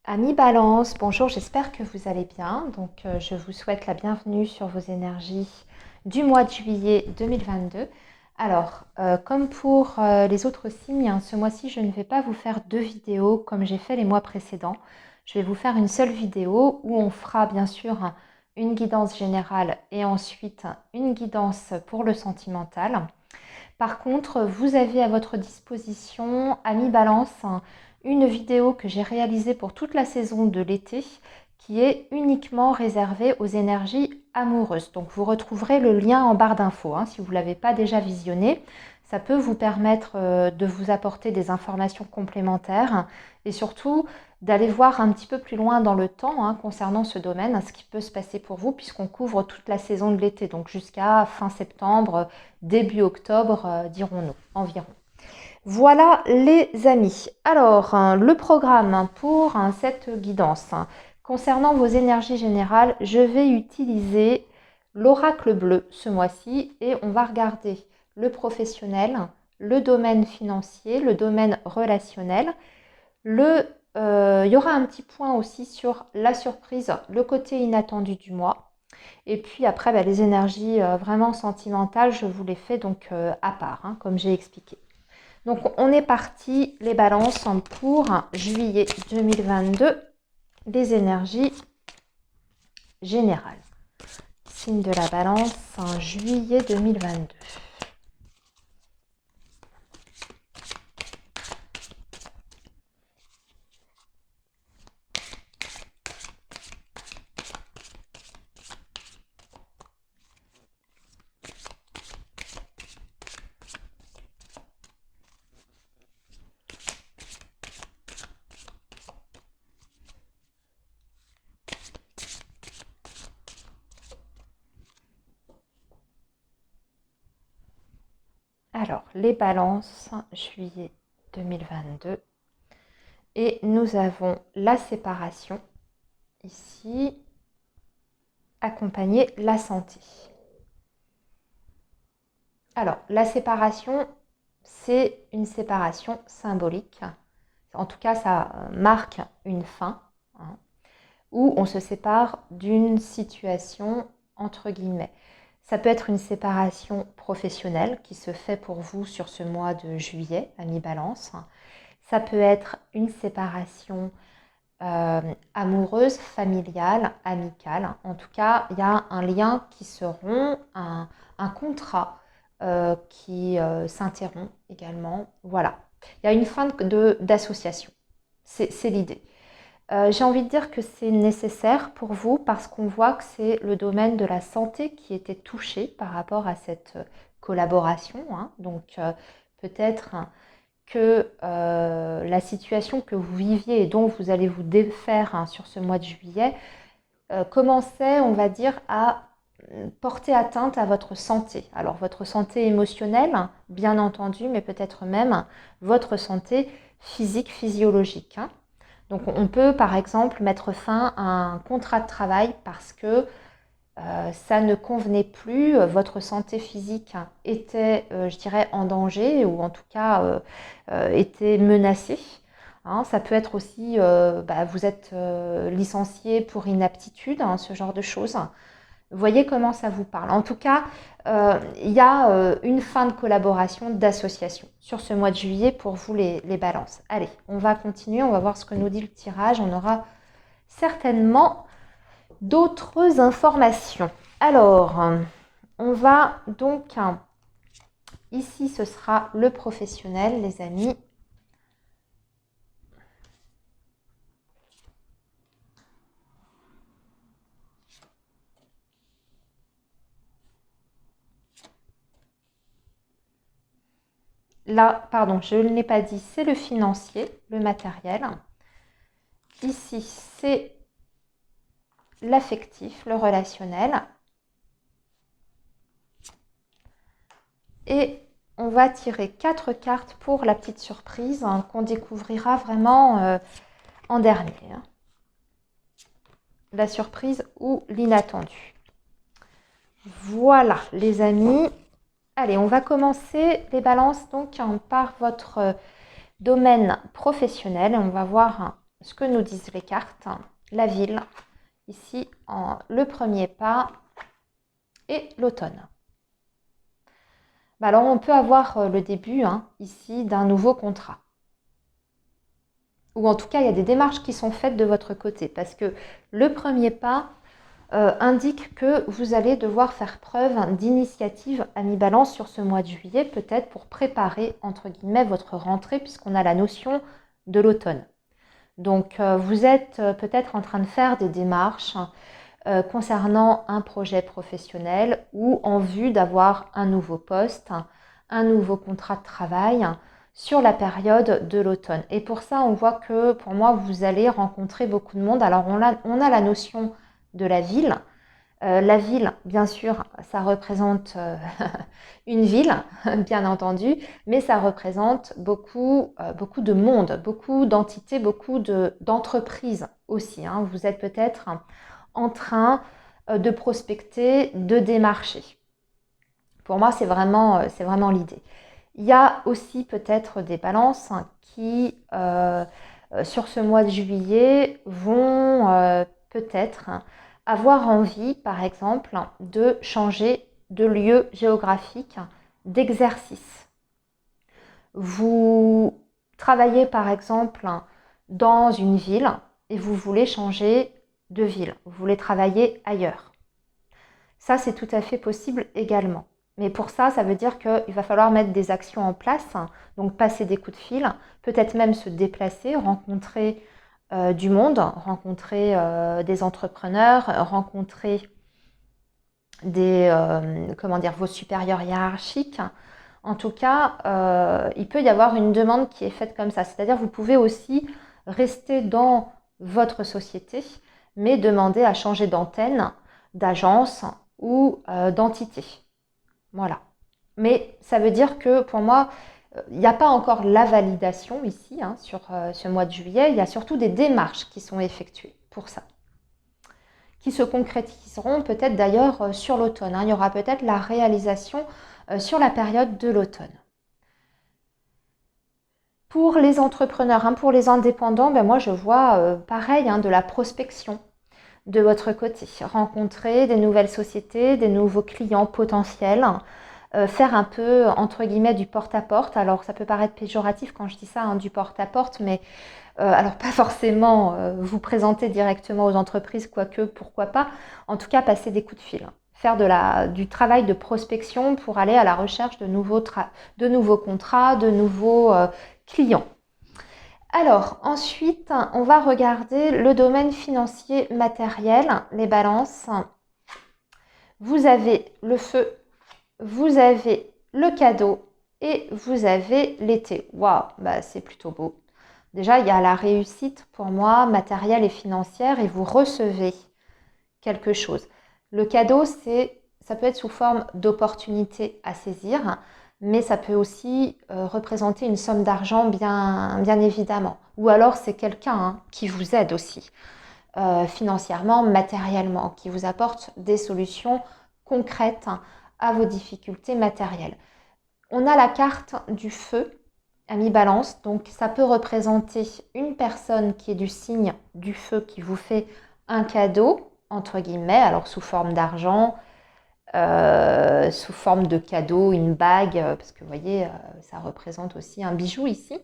Amis Balance, bonjour, j'espère que vous allez bien. Je vous souhaite la bienvenue sur vos énergies du mois de juillet 2022. Comme pour les autres signes, hein, ce mois-ci, je ne vais pas vous faire deux vidéos comme j'ai fait les mois précédents. Je vais vous faire une seule vidéo où on fera bien sûr une guidance générale et ensuite une guidance pour le sentimental. Par contre, vous avez à votre disposition, Amis Balance, une vidéo que j'ai réalisée pour toute la saison de l'été qui est uniquement réservée aux énergies amoureuses. Donc vous retrouverez le lien en barre d'infos si vous ne l'avez pas déjà visionné. Ça peut vous permettre de vous apporter des informations complémentaires et surtout d'aller voir un petit peu plus loin dans le temps concernant ce domaine, ce qui peut se passer pour vous puisqu'on couvre toute la saison de l'été, donc jusqu'à fin septembre, début octobre, dirons-nous, environ. Voilà les amis. Le programme pour cette guidance. Concernant vos énergies générales, je vais utiliser l'oracle bleu ce mois-ci et on va regarder le professionnel, le domaine financier, le domaine relationnel. Il y aura un petit point aussi sur la surprise, le côté inattendu du mois. Et puis après, les énergies vraiment sentimentales, je vous les fais donc à part, comme j'ai expliqué. Donc on est parti, les balances, pour juillet 2022, les énergies générales. Signe de la balance en juillet 2022. Alors, les balances, juillet 2022. Et nous avons la séparation, ici, accompagnée la santé. Alors, la séparation, c'est une séparation symbolique. En tout cas, ça marque une fin, où on se sépare d'une situation entre guillemets. Ça peut être une séparation professionnelle qui se fait pour vous sur ce mois de juillet, à mi-balance. Ça peut être une séparation amoureuse, familiale, amicale. En tout cas, il y a un lien qui se rompt, un contrat qui s'interrompt également. Voilà. Il y a une fin d'association. C'est l'idée. J'ai envie de dire que c'est nécessaire pour vous parce qu'on voit que c'est le domaine de la santé qui était touché par rapport à cette collaboration. Donc peut-être que la situation que vous viviez et dont vous allez vous défaire sur ce mois de juillet commençait, on va dire, à porter atteinte à votre santé. Alors votre santé émotionnelle, bien entendu, mais peut-être même votre santé physique, physiologique. Donc on peut par exemple mettre fin à un contrat de travail parce que ça ne convenait plus, votre santé physique était, je dirais, en danger ou en tout cas était menacée. Ça peut être aussi, vous êtes licencié pour inaptitude, ce genre de choses. Vous voyez comment ça vous parle. En tout cas, il y a une fin de collaboration, d'association sur ce mois de juillet pour vous les balances. Allez, on va continuer, on va voir ce que nous dit le tirage. On aura certainement d'autres informations. Alors, on va donc, ici ce sera le professionnel, les amis. Là, pardon, je ne l'ai pas dit, c'est le financier, le matériel. Ici, c'est l'affectif, le relationnel. Et on va tirer 4 cartes pour la petite surprise qu'on découvrira vraiment en dernier. La surprise ou l'inattendu. Voilà, les amis. Allez, on va commencer les balances donc par votre domaine professionnel. On va voir ce que nous disent les cartes, la ville, ici, le premier pas et l'automne. Alors, on peut avoir le début, ici, d'un nouveau contrat. Ou en tout cas, il y a des démarches qui sont faites de votre côté. Parce que le premier pas indique que vous allez devoir faire preuve d'initiative à mi-balance sur ce mois de juillet, peut-être pour préparer, entre guillemets, votre rentrée, puisqu'on a la notion de l'automne. Donc, vous êtes peut-être en train de faire des démarches concernant un projet professionnel ou en vue d'avoir un nouveau poste, un nouveau contrat de travail sur la période de l'automne. Et pour ça, on voit que pour moi, vous allez rencontrer beaucoup de monde. Alors, on a la notion de la ville. La ville, bien sûr, ça représente une ville, bien entendu, mais ça représente beaucoup de monde, beaucoup d'entités, beaucoup d'entreprises aussi. Vous êtes peut-être en train de prospecter, de démarcher. Pour moi, c'est vraiment l'idée. Il y a aussi peut-être des balances qui, sur ce mois de juillet, vont peut-être avoir envie, par exemple, de changer de lieu géographique, d'exercice. Vous travaillez, par exemple, dans une ville et vous voulez changer de ville. Vous voulez travailler ailleurs. Ça, c'est tout à fait possible également. Mais pour ça, ça veut dire qu'il va falloir mettre des actions en place, donc passer des coups de fil, peut-être même se déplacer, rencontrer du monde, rencontrer des entrepreneurs, rencontrer vos supérieurs hiérarchiques. En tout cas, il peut y avoir une demande qui est faite comme ça. C'est-à-dire vous pouvez aussi rester dans votre société, mais demander à changer d'antenne, d'agence ou d'entité. Voilà. Mais ça veut dire que pour moi, il n'y a pas encore la validation ici, sur ce mois de juillet. Il y a surtout des démarches qui sont effectuées pour ça, qui se concrétiseront peut-être d'ailleurs sur l'automne. Il y aura peut-être la réalisation sur la période de l'automne. Pour les entrepreneurs, pour les indépendants, moi je vois pareil, de la prospection de votre côté. Rencontrer des nouvelles sociétés, des nouveaux clients potentiels, faire un peu, entre guillemets, du porte-à-porte. Alors ça peut paraître péjoratif quand je dis ça, du porte-à-porte, mais alors pas forcément vous présenter directement aux entreprises, quoique, pourquoi pas. En tout cas, passer des coups de fil. Faire du travail de prospection pour aller à la recherche de nouveaux contrats, de nouveaux clients. Alors, ensuite, on va regarder le domaine financier matériel, les balances. Vous avez le feu, vous avez le cadeau et vous avez l'été. Waouh, c'est plutôt beau. Déjà, il y a la réussite pour moi, matérielle et financière, et vous recevez quelque chose. Le cadeau, ça peut être sous forme d'opportunité à saisir, mais ça peut aussi représenter une somme d'argent bien évidemment. Ou alors c'est quelqu'un qui vous aide aussi financièrement, matériellement, qui vous apporte des solutions concrètes à vos difficultés matérielles. On a la carte du feu à mi-balance, donc ça peut représenter une personne qui est du signe du feu qui vous fait un cadeau, entre guillemets, alors sous forme d'argent, sous forme de cadeau, une bague, parce que vous voyez, ça représente aussi un bijou ici.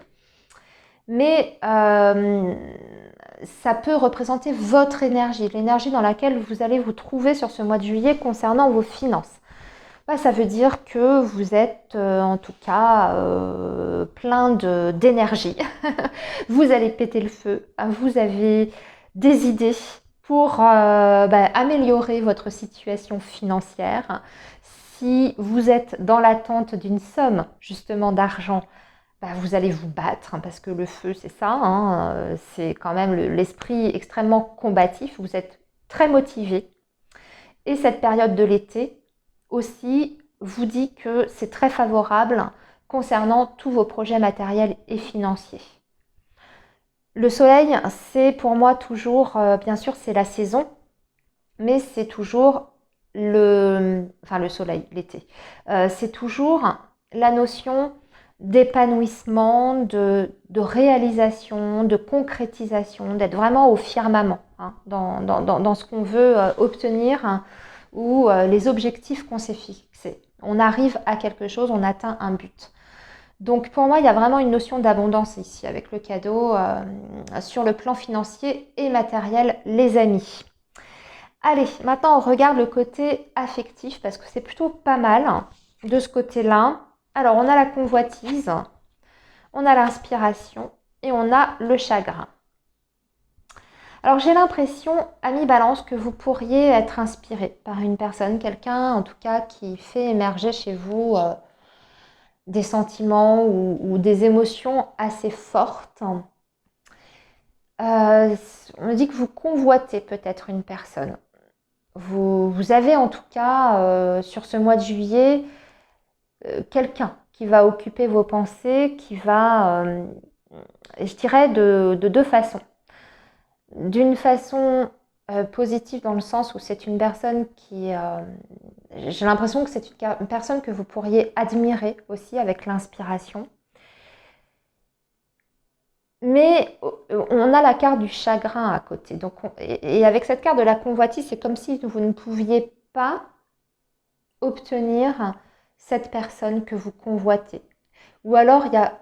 Mais ça peut représenter votre énergie, l'énergie dans laquelle vous allez vous trouver sur ce mois de juillet concernant vos finances. Ça veut dire que vous êtes en tout cas plein d'énergie. Vous allez péter le feu, vous avez des idées pour améliorer votre situation financière. Si vous êtes dans l'attente d'une somme justement d'argent, vous allez vous battre parce que le feu c'est ça, c'est quand même l'esprit extrêmement combatif, vous êtes très motivé. Et cette période de l'été aussi vous dit que c'est très favorable concernant tous vos projets matériels et financiers. Le soleil, c'est pour moi toujours, bien sûr c'est la saison, mais c'est toujours le soleil, l'été. C'est toujours la notion d'épanouissement, de réalisation, de concrétisation, d'être vraiment au firmament hein, dans ce qu'on veut obtenir hein, ou les objectifs qu'on s'est fixés. On arrive à quelque chose, on atteint un but. Donc pour moi, il y a vraiment une notion d'abondance ici avec le cadeau sur le plan financier et matériel, les amis. Allez, maintenant on regarde le côté affectif parce que c'est plutôt pas mal de ce côté-là. Alors on a la convoitise, on a l'inspiration et on a le chagrin. Alors j'ai l'impression, ami Balance, que vous pourriez être inspiré par une personne, quelqu'un en tout cas qui fait émerger chez vous des sentiments ou des émotions assez fortes. On me dit que vous convoitez peut-être une personne. Vous avez en tout cas sur ce mois de juillet quelqu'un qui va occuper vos pensées, qui va, je dirais, de deux façons. D'une façon positive dans le sens où c'est une personne qui... j'ai l'impression que c'est une personne que vous pourriez admirer aussi avec l'inspiration. Mais on a la carte du chagrin à côté. Donc et avec cette carte de la convoitise, c'est comme si vous ne pouviez pas obtenir cette personne que vous convoitez. Ou alors il y a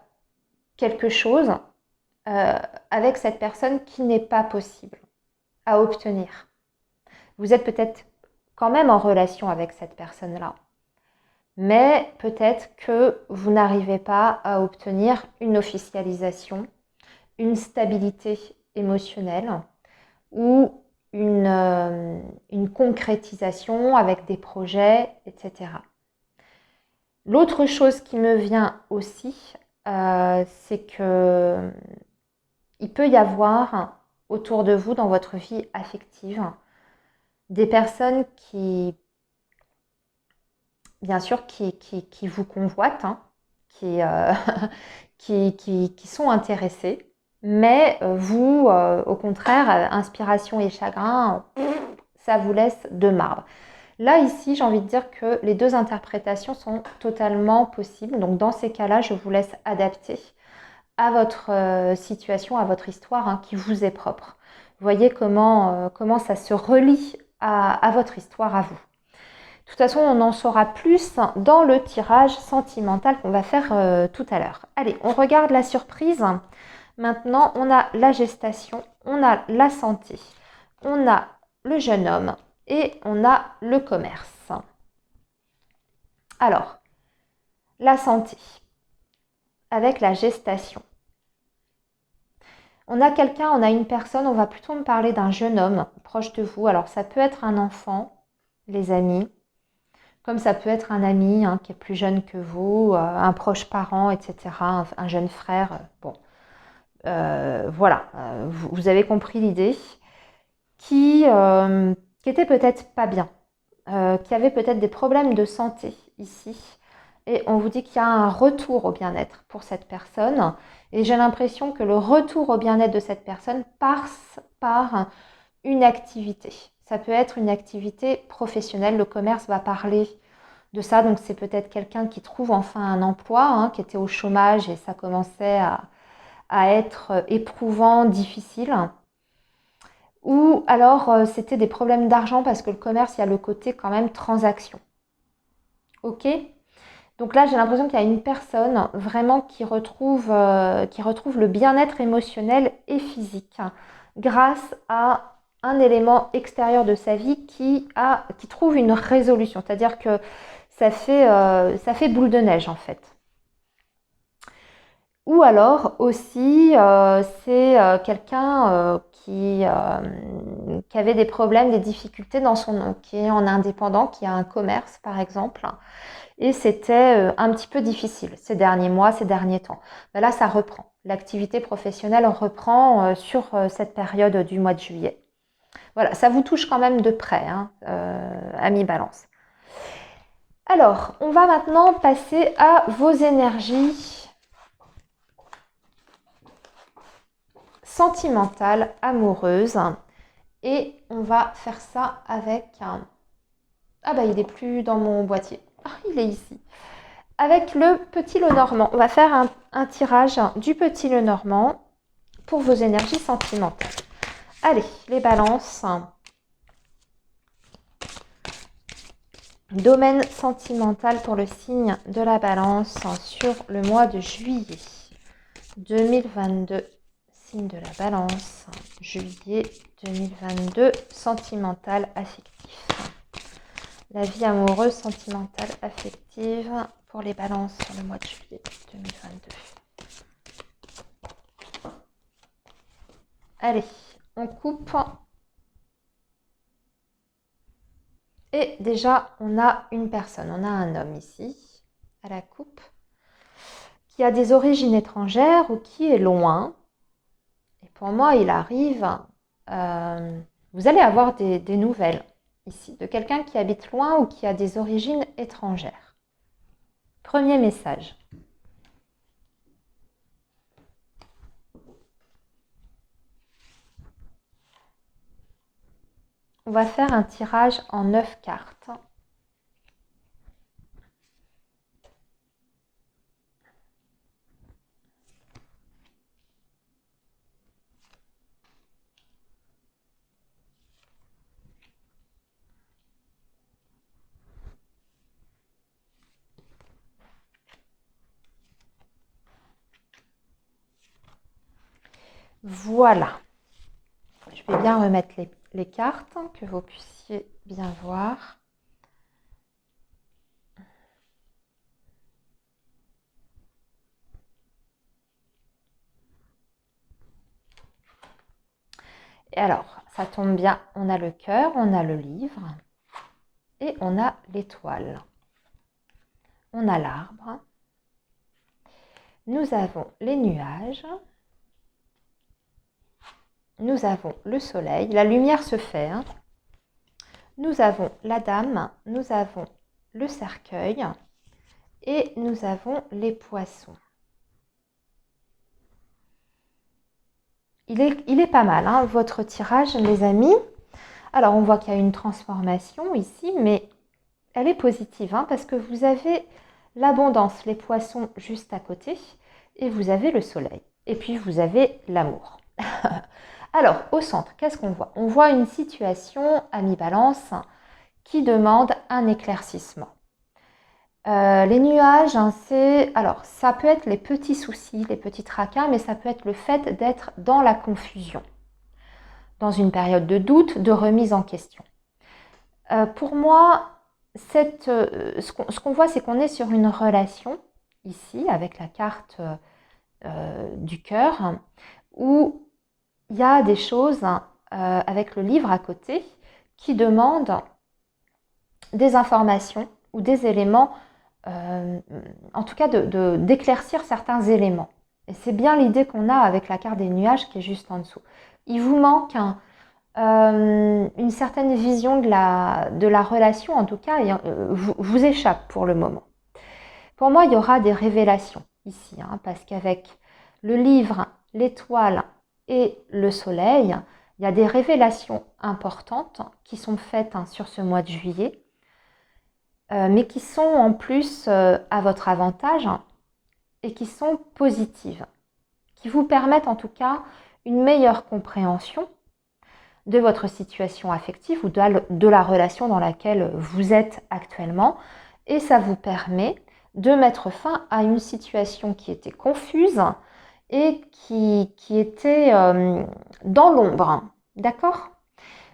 quelque chose avec cette personne qui n'est pas possible à obtenir. Vous êtes peut-être quand même en relation avec cette personne-là. Mais peut-être que vous n'arrivez pas à obtenir une officialisation, une stabilité émotionnelle ou une concrétisation avec des projets, etc. L'autre chose qui me vient aussi, c'est que il peut y avoir autour de vous, dans votre vie affective, des personnes qui, bien sûr, qui vous convoitent, hein, qui sont intéressées, mais vous, au contraire, inspiration et chagrin, ça vous laisse de marbre. Là, ici, j'ai envie de dire que les deux interprétations sont totalement possibles. Donc, dans ces cas-là, je vous laisse adapter à votre situation, à votre histoire hein, qui vous est propre. Vous voyez comment ça se relie à votre histoire, à vous. De toute façon, on en saura plus dans le tirage sentimental qu'on va faire tout à l'heure. Allez, on regarde la surprise. Maintenant, on a la gestation, on a la santé, on a le jeune homme et on a le commerce. Alors, la santé avec la gestation. On a quelqu'un, on a une personne, on va plutôt me parler d'un jeune homme proche de vous. Alors, ça peut être un enfant, les amis, comme ça peut être un ami hein, qui est plus jeune que vous, un proche parent, etc., un jeune frère. Bon, voilà, vous avez compris l'idée. Qui était peut-être pas bien, qui avait peut-être des problèmes de santé ici. Et on vous dit qu'il y a un retour au bien-être pour cette personne. Et j'ai l'impression que le retour au bien-être de cette personne passe par une activité. Ça peut être une activité professionnelle. Le commerce va parler de ça. Donc c'est peut-être quelqu'un qui trouve enfin un emploi, hein, qui était au chômage et ça commençait à être éprouvant, difficile. Ou alors c'était des problèmes d'argent parce que le commerce, il y a le côté quand même transaction. Ok ? Donc là, j'ai l'impression qu'il y a une personne vraiment qui retrouve le bien-être émotionnel et physique grâce à un élément extérieur de sa vie qui trouve une résolution. C'est-à-dire que ça fait boule de neige en fait. Ou alors aussi, c'est quelqu'un qui avait des problèmes, des difficultés qui est en indépendant, qui a un commerce par exemple. Et c'était un petit peu difficile ces derniers mois, ces derniers temps. Ben là, ça reprend. L'activité professionnelle reprend sur cette période du mois de juillet. Voilà, ça vous touche quand même de près, hein, amis Balance. Alors, on va maintenant passer à vos énergies sentimentales, amoureuses. Et on va faire ça avec un... Ah bah il n'est plus dans mon boîtier. Ah, il est ici. avec le petit Lenormand. On va faire un tirage du petit Lenormand pour vos énergies sentimentales. Allez, les balances. Domaine sentimental pour le signe de la balance sur le mois de juillet 2022. Signe de la balance, juillet 2022, sentimental, affectif. La vie amoureuse, sentimentale, affective pour les balances sur le mois de juillet 2022. Allez, on coupe. Et déjà, on a une personne, on a un homme ici, à la coupe, qui a des origines étrangères ou qui est loin. Et pour moi, il arrive, vous allez avoir des nouvelles ici, de quelqu'un qui habite loin ou qui a des origines étrangères. Premier message. On va faire un tirage en 9 cartes. Voilà. Je vais bien remettre les cartes, que vous puissiez bien voir. Et alors, ça tombe bien, on a le cœur, on a le livre et on a l'étoile. On a l'arbre. Nous avons les nuages. Nous avons le soleil. La lumière se fait. Hein. Nous avons la dame. Nous avons le cercueil. Et nous avons les poissons. Il est pas mal, hein, votre tirage, les amis. Alors, on voit qu'il y a une transformation ici, mais elle est positive, hein, parce que vous avez l'abondance, les poissons juste à côté, et vous avez le soleil. Et puis, vous avez l'amour. Alors, au centre, qu'est-ce qu'on voit? On voit une situation à mi-balance qui demande un éclaircissement. Les nuages, hein, alors ça peut être les petits soucis, les petits tracas, mais ça peut être le fait d'être dans la confusion, dans une période de doute, de remise en question. Pour moi, ce qu'on voit, c'est qu'on est sur une relation, ici, avec la carte du cœur, où il y a des choses avec le livre à côté qui demandent des informations ou des éléments, en tout cas d'éclaircir certains éléments. Et c'est bien l'idée qu'on a avec la carte des nuages qui est juste en dessous. Il vous manque une certaine vision de la relation, en tout cas, et, vous échappe pour le moment. Pour moi, il y aura des révélations ici, hein, parce qu'avec le livre, l'étoile et le soleil, il y a des révélations importantes qui sont faites sur ce mois de juillet, mais qui sont en plus à votre avantage et qui sont positives, qui vous permettent en tout cas une meilleure compréhension de votre situation affective ou de la relation dans laquelle vous êtes actuellement, et ça vous permet de mettre fin à une situation qui était confuse et qui était dans l'ombre. D'accord?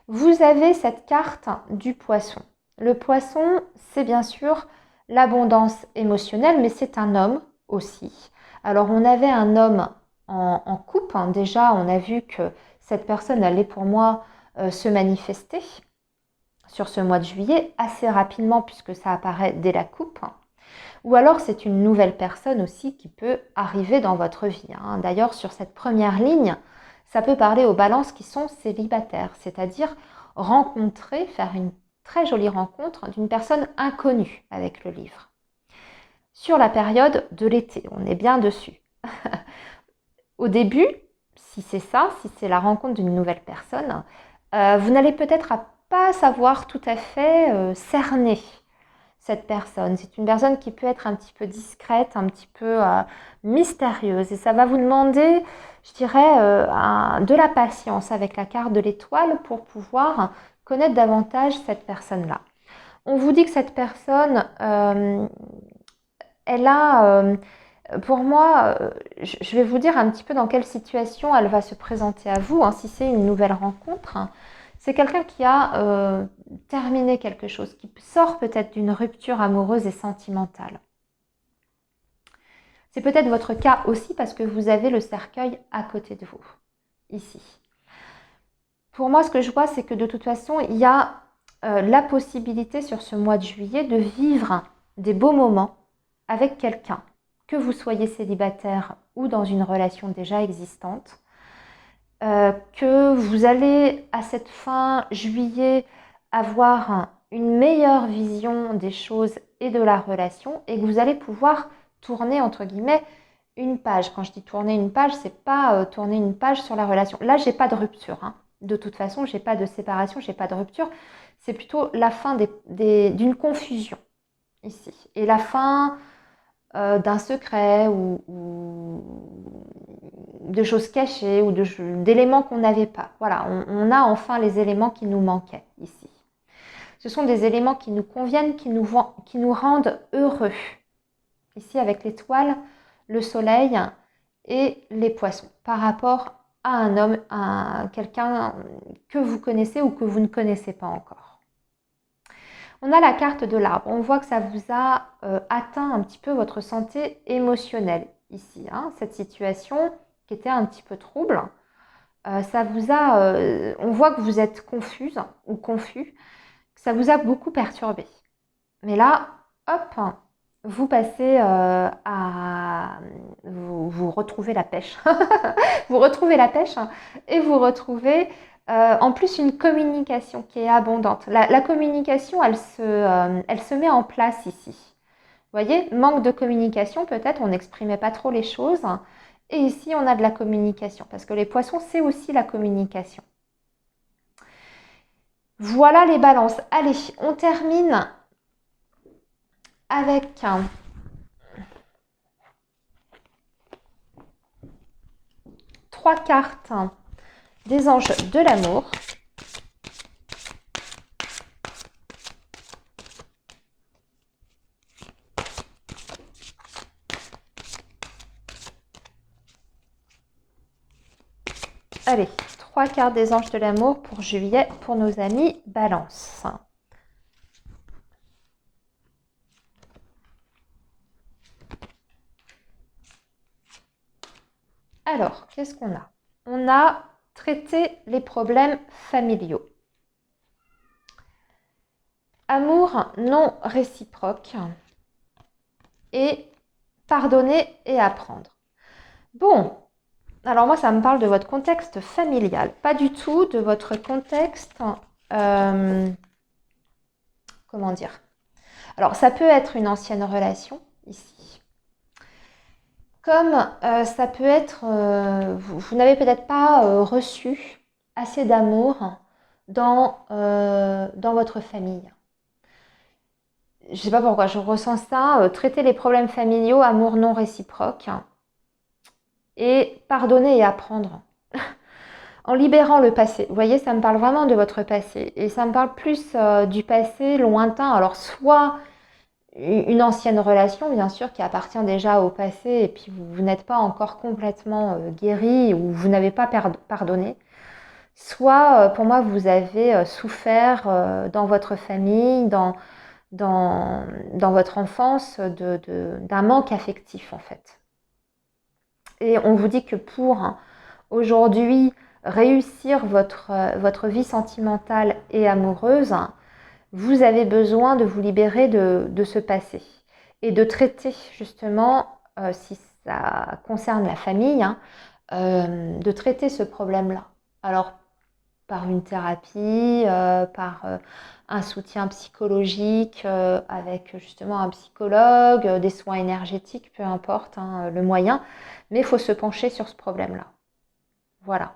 Vous avez cette carte du poisson. Le poisson, c'est bien sûr l'abondance émotionnelle, mais c'est un homme aussi. Alors, on avait un homme en coupe. Hein. Déjà, on a vu que cette personne allait pour moi se manifester sur ce mois de juillet assez rapidement puisque ça apparaît dès la coupe. Ou alors, c'est une nouvelle personne aussi qui peut arriver dans votre vie. Hein. D'ailleurs, sur cette première ligne, ça peut parler aux balances qui sont célibataires, c'est-à-dire rencontrer, faire une très jolie rencontre d'une personne inconnue avec le livre. Sur la période de l'été, on est bien dessus. Au début, si c'est ça, si c'est la rencontre d'une nouvelle personne, vous n'allez peut-être pas savoir tout à fait cerner cette personne. C'est une personne qui peut être un petit peu discrète, un petit peu mystérieuse. Et ça va vous demander, je dirais, de la patience avec la carte de l'étoile pour pouvoir connaître davantage cette personne-là. On vous dit que cette personne, elle a, pour moi, je vais vous dire un petit peu dans quelle situation elle va se présenter à vous, hein, si c'est une nouvelle rencontre. C'est quelqu'un qui a terminé quelque chose, qui sort peut-être d'une rupture amoureuse et sentimentale. C'est peut-être votre cas aussi parce que vous avez le cercueil à côté de vous, ici. Pour moi, ce que je vois, c'est que de toute façon, il y a la possibilité sur ce mois de juillet de vivre des beaux moments avec quelqu'un, que vous soyez célibataire ou dans une relation déjà existante, que vous allez à cette fin juillet avoir une meilleure vision des choses et de la relation et que vous allez pouvoir tourner entre guillemets une page. Quand je dis tourner une page, c'est pas tourner une page sur la relation. Là, j'ai pas de rupture, hein. De toute façon, j'ai pas de séparation, j'ai pas de rupture. C'est plutôt la fin d'une confusion ici et la fin d'un secret ou de choses cachées ou d'éléments qu'on n'avait pas. Voilà, on a enfin les éléments qui nous manquaient ici. Ce sont des éléments qui nous conviennent, qui nous rendent heureux. Ici, avec l'étoile, le soleil et les poissons, par rapport à un homme, à quelqu'un que vous connaissez ou que vous ne connaissez pas encore. On a la carte de l'arbre. On voit que ça vous a atteint un petit peu votre santé émotionnelle ici, hein, cette situation qui était un petit peu trouble. Ça vous a, on voit que vous êtes confuse ou confus, que ça vous a beaucoup perturbé. Mais là, hop, vous passez vous retrouvez la pêche. Vous retrouvez la pêche et vous retrouvez en plus une communication qui est abondante. La communication, elle se met en place ici. Vous voyez, manque de communication, peut-être, on n'exprimait pas trop les choses. Et ici, on a de la communication, parce que les poissons, c'est aussi la communication. Voilà les balances. Allez, on termine avec trois cartes des anges de l'amour. Allez, trois cartes des anges de l'amour pour juillet pour nos amis Balance. Alors, qu'est-ce qu'on a? On a traité les problèmes familiaux. Amour non réciproque et pardonner et apprendre. Bon, alors moi ça me parle de votre contexte familial, pas du tout de votre contexte, comment dire? Alors ça peut être une ancienne relation ici, comme ça peut être, vous n'avez peut-être pas reçu assez d'amour dans votre famille. Je ne sais pas pourquoi, je ressens ça, traiter les problèmes familiaux, amour non réciproque, et pardonner et apprendre. En libérant le passé. Vous voyez, ça me parle vraiment de votre passé. Et ça me parle plus du passé lointain. Alors, soit une ancienne relation, bien sûr, qui appartient déjà au passé, et puis vous n'êtes pas encore complètement guéri, ou vous n'avez pas pardonné. Soit, pour moi, vous avez souffert dans votre famille, dans votre enfance, d'un manque affectif, en fait. Et on vous dit que pour aujourd'hui réussir votre vie sentimentale et amoureuse, vous avez besoin de vous libérer de ce passé et de traiter justement, si ça concerne la famille, hein, de traiter ce problème-là. Alors, par une thérapie, par un soutien psychologique avec justement un psychologue, des soins énergétiques, peu importe hein, le moyen, mais il faut se pencher sur ce problème-là. Voilà.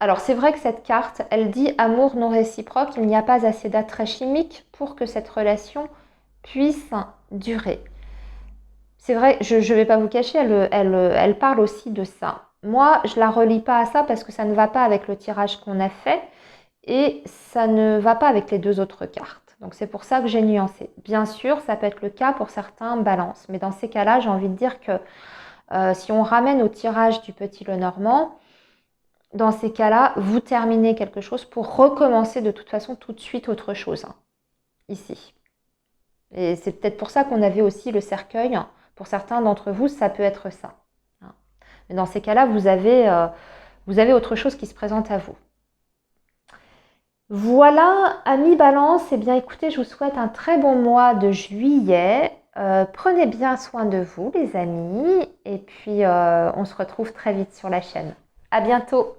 Alors c'est vrai que cette carte, elle dit amour non réciproque, il n'y a pas assez d'attrait chimique pour que cette relation puisse durer. C'est vrai, je ne vais pas vous cacher, elle parle aussi de ça. Moi, je la relie pas à ça parce que ça ne va pas avec le tirage qu'on a fait et ça ne va pas avec les deux autres cartes. Donc c'est pour ça que j'ai nuancé. Bien sûr, ça peut être le cas pour certains balances, mais dans ces cas-là, j'ai envie de dire que si on ramène au tirage du petit Lenormand, dans ces cas-là, vous terminez quelque chose pour recommencer de toute façon tout de suite autre chose, hein, ici. Et c'est peut-être pour ça qu'on avait aussi le cercueil. Pour certains d'entre vous, ça peut être ça. Mais dans ces cas-là, vous avez autre chose qui se présente à vous. Voilà, amis Balance, eh bien écoutez, je vous souhaite un très bon mois de juillet. Prenez bien soin de vous, les amis. Et puis, on se retrouve très vite sur la chaîne. À bientôt!